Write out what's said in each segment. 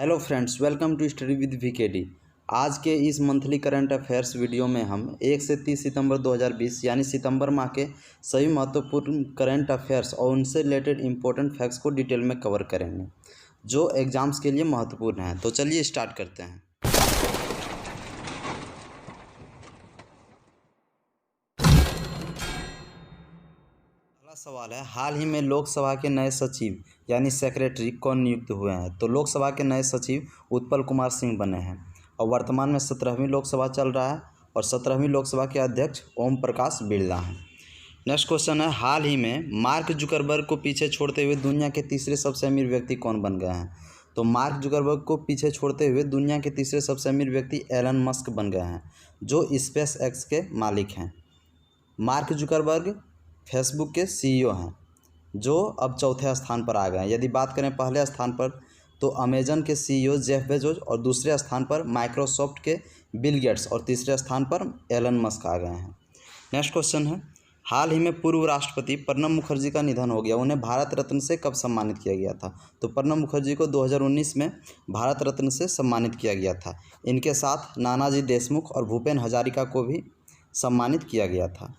Hello friends, welcome to study with VKD. आज के इस मंथली करंट अफेयर्स वीडियो में हम 1 से 30 सितंबर 2020 यानी सितंबर माह के सभी महत्वपूर्ण करंट अफेयर्स और उनसे रिलेटेड इंपॉर्टेंट फैक्ट्स को डिटेल में कवर करेंगे जो एग्जाम्स के लिए महत्वपूर्ण हैं। तो चलिए स्टार्ट करते हैं। पहला सवाल है, हाल ही में लोकसभा के नए सचिव यानी सेक्रेटरी कौन नियुक्त हुए हैं? तो लोकसभा के नए सचिव उत्पल कुमार सिंह बने हैं और वर्तमान में 17वीं लोकसभा चल रहा है और 17वीं लोकसभा के अध्यक्ष ओम प्रकाश बिरला हैं। नेक्स्ट क्वेश्चन है, हाल ही में मार्क जुकरबर्ग को पीछे छोड़ते हुए दुनिया के तीसरे सबसे अमीर व्यक्ति कौन बन गए हैं? तो मार्क जुकरबर्ग को पीछे छोड़ते हुए दुनिया के तीसरे सबसे अमीर व्यक्ति एलन मस्क बन गए हैं जो स्पेस एक्स के मालिक हैं। मार्क जुकरबर्ग फेसबुक के सीईओ हैं जो अब चौथे स्थान पर आ गए हैं। यदि बात करें पहले स्थान पर तो अमेजन के सीईओ जेफ बेजोस और दूसरे स्थान पर माइक्रोसॉफ्ट के बिल गेट्स और तीसरे स्थान पर एलन मस्क आ गए हैं। नेक्स्ट क्वेश्चन है, हाल ही में पूर्व राष्ट्रपति प्रणब मुखर्जी का निधन हो गया। उन्हें भारत रत्न से कब सम्मानित किया गया था? तो प्रणब मुखर्जी को 2019 में भारत रत्न से सम्मानित किया गया था। इनके साथ नानाजी देशमुख और भूपेन हजारिका को भी सम्मानित किया गया था।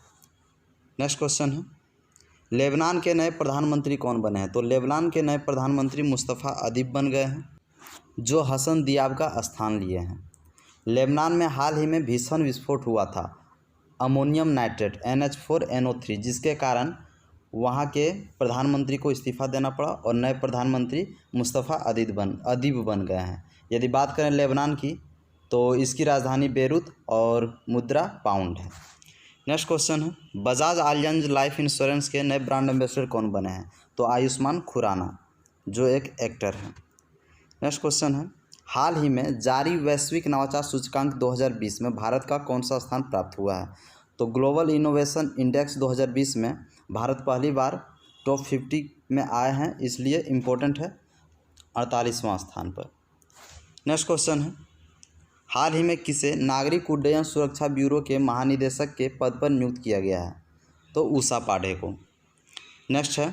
नेक्स्ट क्वेश्चन है, लेबनान के नए प्रधानमंत्री कौन बने हैं? तो लेबनान के नए प्रधानमंत्री मुस्तफ़ा अदीब बन गए हैं जो हसन दियाब का स्थान लिए हैं। लेबनान में हाल ही में भीषण विस्फोट हुआ था अमोनियम नाइट्रेट NH4NO3 जिसके कारण वहां के प्रधानमंत्री को इस्तीफा देना पड़ा और नए प्रधानमंत्री मुस्तफ़ा अदीब बन गए हैं। यदि बात करें लेबनान की तो इसकी राजधानी बेरूत और मुद्रा पाउंड है। नेक्स्ट क्वेश्चन है, बजाज आलियांज लाइफ इंश्योरेंस के नए ब्रांड एम्बेसडर कौन बने हैं? तो आयुष्मान खुराना जो एक एक्टर हैं। नेक्स्ट क्वेश्चन है, हाल ही में जारी वैश्विक नवाचार सूचकांक 2020 में भारत का कौन सा स्थान प्राप्त हुआ है? तो ग्लोबल इनोवेशन इंडेक्स 2020 में भारत पहली बार टॉप 50 में आए हैं, इसलिए इम्पोर्टेंट है 48वां स्थान पर। नेक्स्ट क्वेश्चन है, हाल ही में किसे नागरिक उड्डयन सुरक्षा ब्यूरो के महानिदेशक के पद पर नियुक्त किया गया है? तो उषा पाढ़े को। नेक्स्ट है,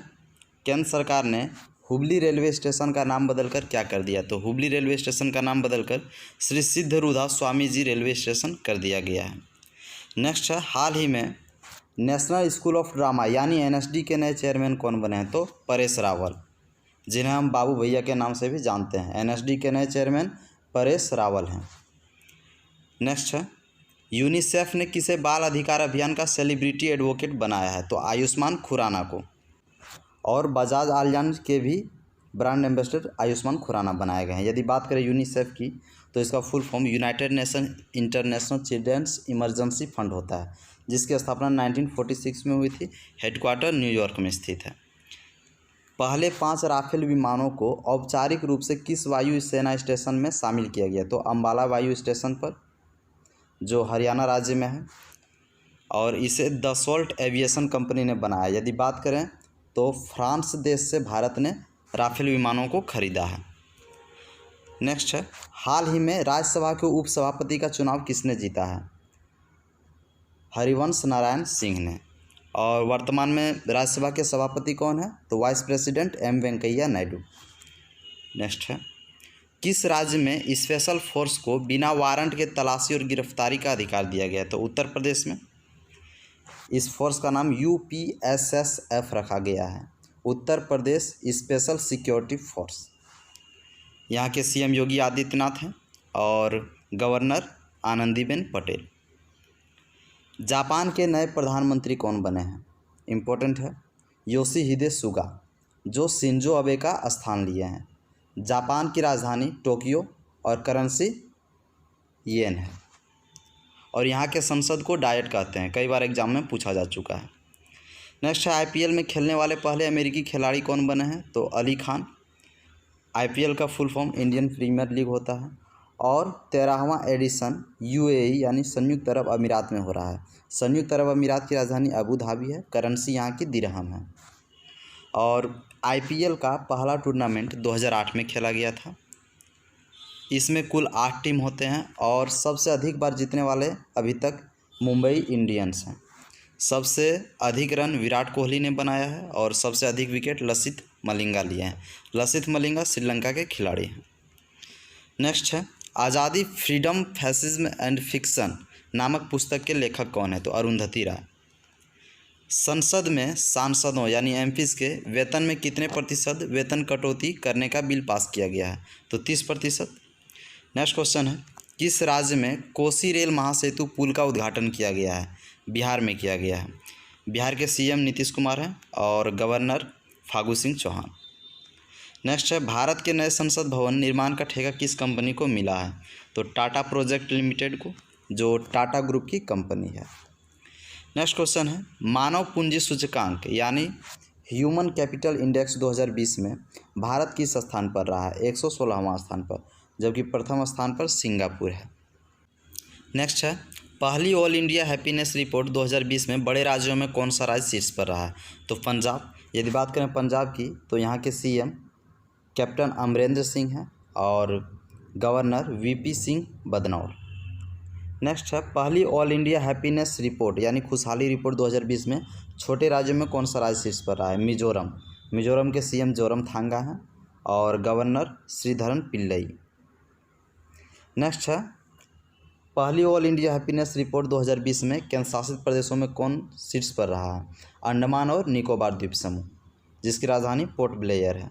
केंद्र सरकार ने हुबली रेलवे स्टेशन का नाम बदलकर क्या कर दिया? तो हुबली रेलवे स्टेशन का नाम बदलकर श्री सिद्धरूढ़ा स्वामी जी रेलवे स्टेशन कर दिया गया है। नेक्स्ट है, हाल ही में नेशनल स्कूल ऑफ ड्रामा यानी NSD के नए चेयरमैन कौन बने हैं? तो परेश रावल, जिन्हें हम बाबू भैया के नाम से भी जानते हैं। NSD के नए चेयरमैन परेश रावल हैं। नेक्स्ट है, यूनिसेफ ने किसे बाल अधिकार अभियान का सेलिब्रिटी एडवोकेट बनाया है? तो आयुष्मान खुराना को। और बजाज आलियांज के भी ब्रांड एम्बेसडर आयुष्मान खुराना बनाए गए हैं। यदि बात करें यूनिसेफ की तो इसका full form United Nation International Children's Emergency Fund होता है जिसकी स्थापना 1946 में हुई थी। हेडक्वार्टर न्यूयॉर्क में स्थित है। पहले 5 राफेल विमानों को औपचारिक रूप से किस वायु सेना स्टेशन में शामिल किया गया? तो अम्बाला वायु स्टेशन पर जो हरियाणा राज्य में है और इसे दसॉल्ट एविएशन कंपनी ने बनाया। यदि बात करें तो फ्रांस देश से भारत ने राफेल विमानों को खरीदा है। नेक्स्ट है, हाल ही में राज्यसभा के उपसभापति का चुनाव किसने जीता है? हरिवंश नारायण सिंह ने। और वर्तमान में राज्यसभा के सभापति कौन है? तो vice president M Venkaiah Naidu. Next है, किस राज्य में स्पेशल फोर्स को बिना वारंट के तलाशी और गिरफ्तारी का अधिकार दिया गया? तो उत्तर प्रदेश में। इस फोर्स का नाम UPSSF रखा गया है, Uttar Pradesh special security force. यहाँ के CM योगी आदित्यनाथ हैं और गवर्नर आनंदीबेन पटेल। जापान के नए प्रधानमंत्री कौन बने हैं? इम्पोर्टेंट है, योशिहिदे सुगा जो शिंजो अबे का स्थान लिए हैं। जापान की राजधानी टोक्यो और करेंसी येन है और यहाँ के संसद को डायट कहते हैं। कई बार एग्जाम में पूछा जा चुका है। नेक्स्ट है, IPL में खेलने वाले पहले अमेरिकी खिलाड़ी कौन बने हैं? तो अली खान। IPL का full form Indian Premier League होता है और 13वां एडिशन UAE यानी संयुक्त अरब अमीरात में हो रहा है। संयुक्त अरब अमीरात की राजधानी अबू धाबी है। करेंसी यहाँ की दिरहम है और IPL का पहला टूर्नामेंट 2008 में खेला गया था। इसमें कुल 8 टीम होते हैं और सबसे अधिक बार जीतने वाले अभी तक मुंबई इंडियंस हैं। सबसे अधिक रन विराट कोहली ने बनाया है और सबसे अधिक विकेट लसित मलिंगा लिए हैं। लसित मलिंगा श्रीलंका के खिलाड़ी हैं। नेक्स्ट है आज़ादी, फ्रीडम, फैसिज्म एंड फिक्शन नामक पुस्तक के लेखक कौन है? तो अरुंधति राय। संसद में सांसदों यानी एमपीज के वेतन में कितने प्रतिशत वेतन कटौती करने का बिल पास किया गया है? तो 30%। नेक्स्ट क्वेश्चन है किस राज्य में कोसी रेल महासेतु पुल का उद्घाटन किया गया है? बिहार में किया गया है। बिहार के सीएम नीतीश कुमार हैं और गवर्नर फागू सिंह चौहान। नेक्स्ट है भारत के नए संसद भवन निर्माण का ठेका किस कंपनी को मिला है? तो टाटा प्रोजेक्ट लिमिटेड को, जो टाटा ग्रुप की कंपनी है। नेक्स्ट क्वेश्चन है मानव पूंजी सूचकांक यानी ह्यूमन कैपिटल इंडेक्स 2020 में भारत किस स्थान पर रहा है? 116वां स्थान पर, जबकि प्रथम स्थान पर सिंगापुर है। नेक्स्ट है पहली ऑल इंडिया हैप्पीनेस रिपोर्ट 2020 में बड़े राज्यों में कौन सा राज्य शीर्ष पर रहा है? तो पंजाब। यदि बात करें पंजाब की तो यहाँ के सीएम कैप्टन अमरिंदर सिंह हैं और governor VP Singh Badnore. Next है पहली ऑल इंडिया हैप्पीनेस रिपोर्ट यानी खुशहाली रिपोर्ट 2020 में छोटे राज्यों में कौन सा राज्य शीर्ष पर रहा है? मिजोरम। मिजोरम के सीएम जोरमथांगा हैं और गवर्नर श्रीधरन पिल्लई। नेक्स्ट है पहली ऑल इंडिया हैप्पीनेस रिपोर्ट 2020 में केंद्र शासित प्रदेशों में कौन शीर्ष पर रहा है? अंडमान और निकोबार द्वीप समूह, जिसकी राजधानी पोर्ट ब्लेयर है।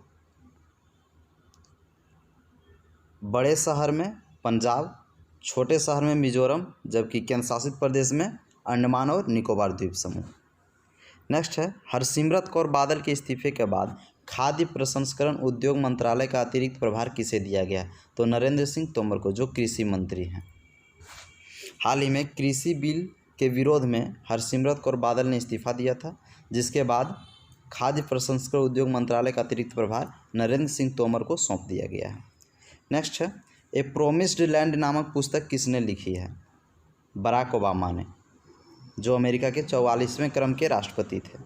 बड़े शहर में पंजाब, छोटे शहर में मिजोरम, जबकि केंद्र शासित प्रदेश में अंडमान और निकोबार द्वीप समूह। नेक्स्ट है हरसिमरत कौर बादल के इस्तीफे के बाद खाद्य प्रसंस्करण उद्योग मंत्रालय का अतिरिक्त प्रभार किसे दिया गया? तो नरेंद्र सिंह तोमर को, जो कृषि मंत्री हैं। हाल ही में कृषि बिल के विरोध में हरसिमरत कौर बादल ने इस्तीफा दिया था, जिसके बाद खाद्य प्रसंस्करण उद्योग मंत्रालय का अतिरिक्त प्रभार नरेंद्र सिंह तोमर को सौंप दिया गया है। नेक्स्ट है ए प्रोमिस्ड लैंड नामक पुस्तक किसने लिखी है? बराक ओबामा ने, जो अमेरिका के 44वें क्रम के राष्ट्रपति थे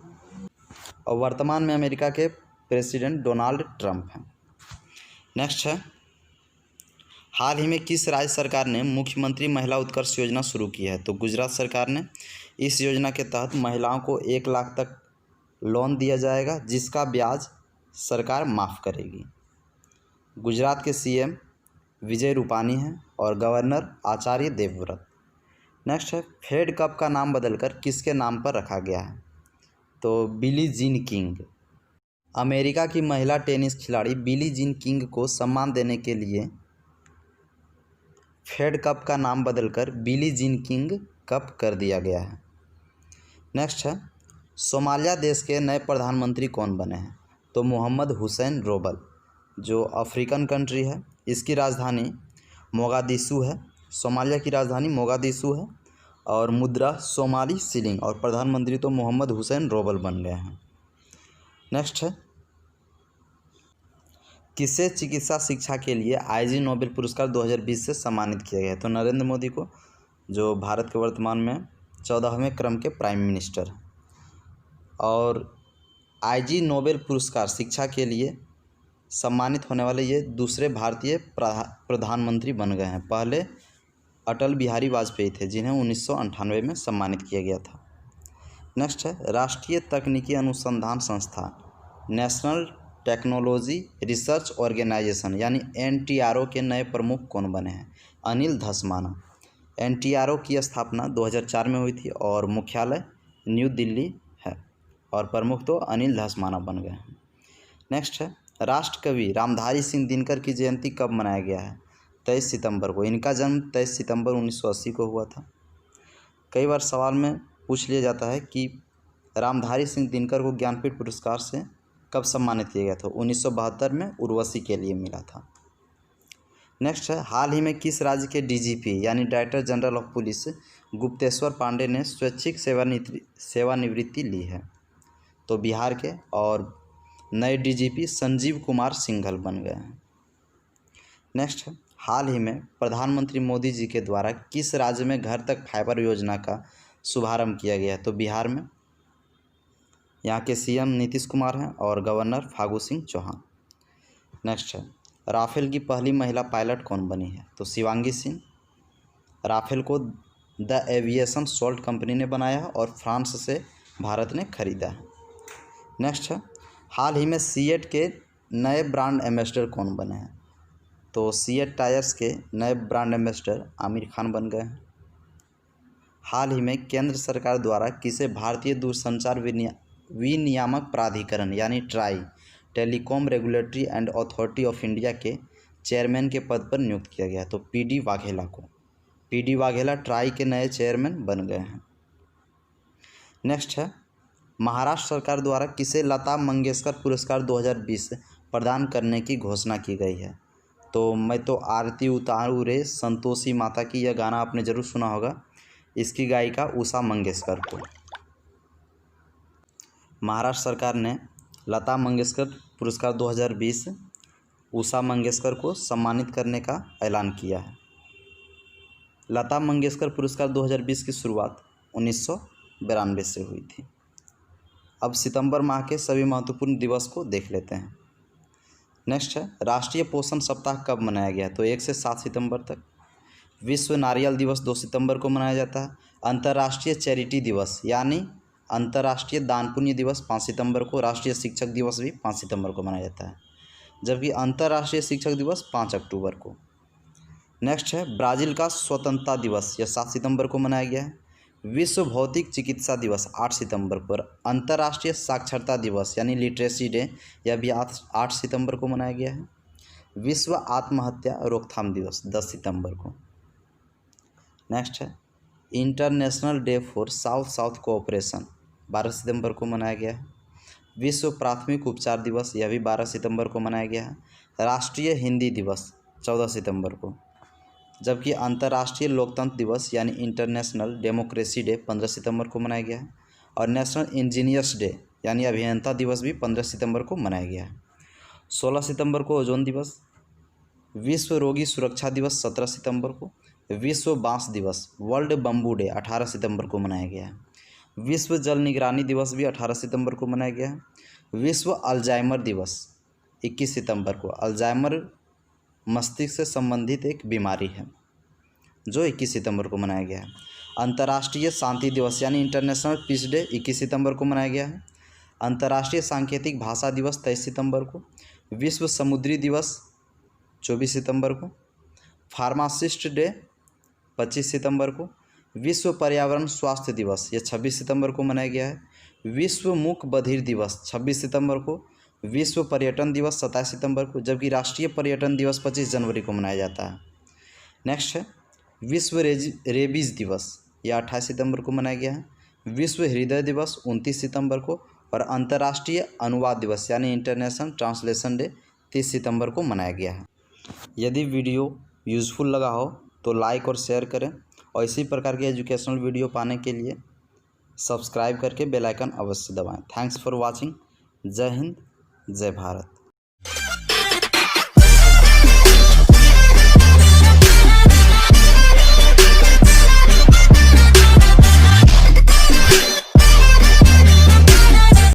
और वर्तमान में अमेरिका के प्रेसिडेंट डोनाल्ड ट्रंप हैं। नेक्स्ट है हाल ही में किस राज्य सरकार ने मुख्यमंत्री महिला उत्कर्ष योजना शुरू की है? तो गुजरात सरकार ने। इस योजना के तहत महिलाओं को 1 लाख तक लोन दिया जाएगा, जिसका ब्याज सरकार माफ़ करेगी। गुजरात के सीएम विजय रूपानी हैं और गवर्नर आचार्य देवव्रत। नेक्स्ट है फेड कप का नाम बदलकर किसके नाम पर रखा गया है? तो बिली जीन किंग। अमेरिका की महिला टेनिस खिलाड़ी बिली जीन किंग को सम्मान देने के लिए फेड कप का नाम बदलकर बिली जीन किंग कप कर दिया गया है। नेक्स्ट है सोमालिया देश के नए प्रधानमंत्री कौन बने हैं? तो मोहम्मद हुसैन रोबल, जो अफ्रीकन कंट्री है। इसकी राजधानी मोगादिशु है। सोमालिया की राजधानी मोगादिशु है और मुद्रा सोमाली शिलिंग, और प्रधानमंत्री तो मोहम्मद हुसैन रोबल बन गए हैं। नेक्स्ट है किसे चिकित्सा शिक्षा के लिए आईजी नोबेल पुरस्कार 2020 से सम्मानित किया गया है? तो नरेंद्र मोदी को, जो भारत के वर्तमान में 14वें क्रम के प्राइम मिनिस्टर हैं। और आईजी नोबेल पुरस्कार शिक्षा के लिए सम्मानित होने वाले ये दूसरे भारतीय प्रधानमंत्री बन गए हैं। पहले अटल बिहारी वाजपेयी थे, जिन्हें 1998 में सम्मानित किया गया था। नेक्स्ट है राष्ट्रीय तकनीकी अनुसंधान संस्थान नेशनल टेक्नोलॉजी रिसर्च ऑर्गेनाइजेशन यानी NTRO के नए प्रमुख कौन बने हैं? अनिल धसमाना। NTRO की स्थापना 2004 में हुई थी और मुख्यालय न्यू दिल्ली है और प्रमुख तो अनिल धसमाना बन गए हैं। नेक्स्ट है राष्ट्रकवि रामधारी सिंह दिनकर की जयंती कब मनाया गया है? 23 सितंबर को। इनका जन्म 23 सितंबर 1980 को हुआ था। कई बार सवाल में पूछ लिया जाता है कि रामधारी सिंह दिनकर को ज्ञानपीठ पुरस्कार से कब सम्मानित किया गया था? 1972 में उर्वशी के लिए मिला था। नेक्स्ट है हाल ही में किस राज्य के DGP यानी director general of police Gupteshwar Pandey ने स्वैच्छिक सेवानिवृत्ति ली है? तो बिहार के, और नए DGP संजीव कुमार सिंघल बन गए हैं। नेक्स्ट है हाल ही में प्रधानमंत्री मोदी जी के द्वारा किस राज्य में घर तक फाइबर योजना का शुभारंभ किया गया? तो बिहार में। यहाँ के सीएम नीतीश कुमार हैं और गवर्नर फागू सिंह चौहान। नेक्स्ट है राफेल की पहली महिला पायलट कौन बनी है? तो शिवांगी सिंह। राफेल को द एविएशन सॉल्ट कंपनी ने बनाया है और फ्रांस से भारत ने खरीदा है। नेक्स्ट है हाल ही में सीएट के नए ब्रांड एम्बेसडर कौन बने हैं? तो सीएट टायर्स के नए ब्रांड एम्बेसडर आमिर खान बन गए हैं। हाल ही में केंद्र सरकार द्वारा किसे भारतीय दूरसंचार विनियामक प्राधिकरण यानी try telecom regulatory and authority of India के चेयरमैन के पद पर नियुक्त किया गया? तो पीडी वाघेला को। पीडी वाघेला ट्राई के नए चेयरमैन बन गए हैं। नेक्स्ट है, महाराष्ट्र सरकार द्वारा किसे लता मंगेशकर पुरस्कार 2020 प्रदान करने की घोषणा की गई है? तो मैं तो आरती उतारू रे संतोषी माता की, यह गाना आपने ज़रूर सुना होगा। इसकी गायिका उषा मंगेशकर को महाराष्ट्र सरकार ने लता मंगेशकर पुरस्कार 2020 उषा मंगेशकर को सम्मानित करने का ऐलान किया है। लता मंगेशकर पुरस्कार 2020 की शुरुआत 1992 से हुई थी। अब सितंबर माह के सभी महत्वपूर्ण दिवस को देख लेते हैं। नेक्स्ट है, राष्ट्रीय पोषण सप्ताह कब मनाया गया? तो 1 से 7 सितंबर तक। विश्व नारियल दिवस 2 सितंबर को मनाया जाता है। अंतर्राष्ट्रीय चैरिटी दिवस यानी अंतर्राष्ट्रीय दान पुण्य दिवस 5 सितंबर को। राष्ट्रीय शिक्षक दिवस भी 5 सितंबर को मनाया जाता है, जबकि अंतर्राष्ट्रीय शिक्षक दिवस 5 अक्टूबर को। नेक्स्ट है, ब्राज़ील का स्वतंत्रता दिवस, यह 7 सितंबर को मनाया गया है। विश्व भौतिक चिकित्सा दिवस 8 सितंबर पर। अंतर्राष्ट्रीय साक्षरता दिवस यानी लिटरेसी डे, यह भी 8 सितंबर को मनाया गया है। विश्व आत्महत्या रोकथाम दिवस 10 सितंबर को। नेक्स्ट है, international day for south south cooperation 12 सितंबर को मनाया गया है। विश्व प्राथमिक उपचार दिवस, यह भी 12 सितंबर को मनाया गया है। राष्ट्रीय हिंदी दिवस 14 सितंबर को, जबकि अंतर्राष्ट्रीय लोकतंत्र दिवस यानी इंटरनेशनल डेमोक्रेसी डे 15 सितंबर को मनाया गया है। और नेशनल इंजीनियर्स डे यानी अभियंता दिवस भी 15 सितंबर को मनाया गया है। 16 सितंबर को ओजोन दिवस। विश्व रोगी सुरक्षा दिवस 17 सितंबर को। विश्व बांस दिवस वर्ल्ड बम्बू डे 18 सितंबर को मनाया गया है। विश्व जल निगरानी दिवस भी 18 सितंबर को मनाया गया है। विश्व अल्जाइमर दिवस 21 सितंबर को। अल्जाइमर मस्तिष्क से संबंधित एक बीमारी है जो 21 सितंबर को मनाया गया है। अंतर्राष्ट्रीय शांति दिवस यानी इंटरनेशनल पीस डे 21 सितंबर को मनाया गया है। अंतर्राष्ट्रीय सांकेतिक भाषा दिवस 23 सितंबर को। विश्व समुद्री दिवस 24 सितंबर को। फार्मासिस्ट डे 25 सितंबर को। विश्व पर्यावरण स्वास्थ्य दिवस यह 26 सितंबर को मनाया गया है। विश्व मूक बधिर दिवस 26 सितंबर को। विश्व पर्यटन दिवस 27 सितंबर को, जबकि राष्ट्रीय पर्यटन दिवस 25 जनवरी को मनाया जाता है। नेक्स्ट है, विश्व रेबीज दिवस, यह 28 सितंबर को मनाया गया है। विश्व हृदय दिवस 29 सितंबर को। और अंतर्राष्ट्रीय अनुवाद दिवस यानी इंटरनेशनल ट्रांसलेशन डे 30 सितंबर को मनाया गया है। यदि वीडियो यूज़फुल लगा हो तो लाइक और शेयर करें, और इसी प्रकार के एजुकेशनल वीडियो पाने के लिए सब्सक्राइब करके बेल आइकन अवश्य दबाएं। Thanks for watching. जय हिंद, जय भारत।